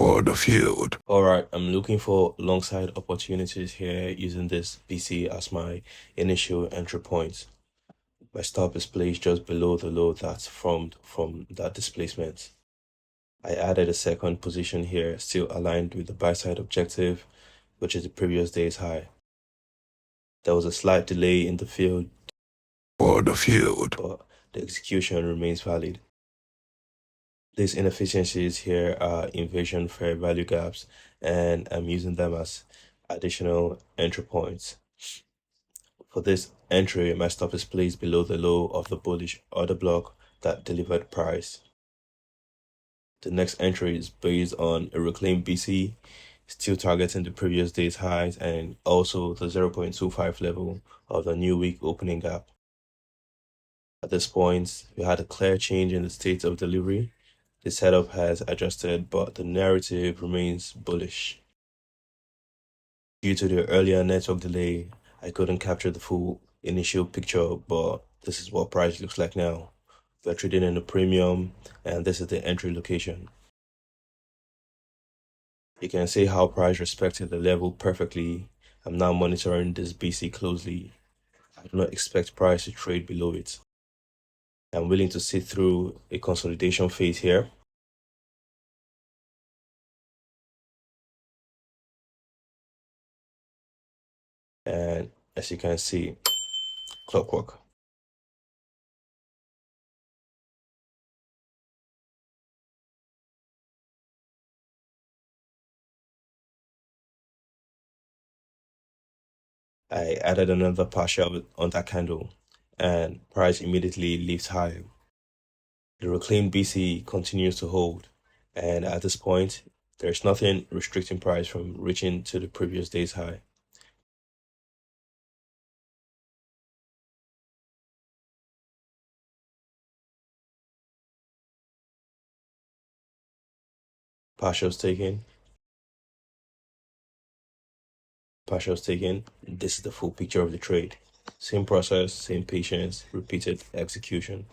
for the field. Alright, I'm looking for long side opportunities here using this BC as my initial entry point. My stop is placed just below the low that's formed from that displacement. I added a second position here, still aligned with the buy side objective, which is the previous day's high. There was a slight delay in the field, For the but field. the execution remains valid. These inefficiencies here are invasion fair value gaps, and I'm using them as additional entry points. For this entry, my stop is placed below the low of the bullish order block that delivered price. The next entry is based on a reclaimed BC, still targeting the previous day's highs and also the 0.25 level of the new week opening gap. At this point, we had a clear change in the state of delivery. The setup has adjusted, but the narrative remains bullish. Due to the earlier network delay, I couldn't capture the full initial picture, but this is what price looks like now. We're trading in a premium, and this is the entry location. You can see how price respected the level perfectly. I'm now monitoring this BC closely. I do not expect price to trade below it. I'm willing to sit through a consolidation phase here. And as you can see, clockwork. I added another partial on that candle, and price immediately lifts higher. The reclaimed BC continues to hold, and at this point, there's nothing restricting price from reaching to the previous day's high. Partials taken, partials taken. This is the full picture of the trade. Same process, same patience, repeated execution.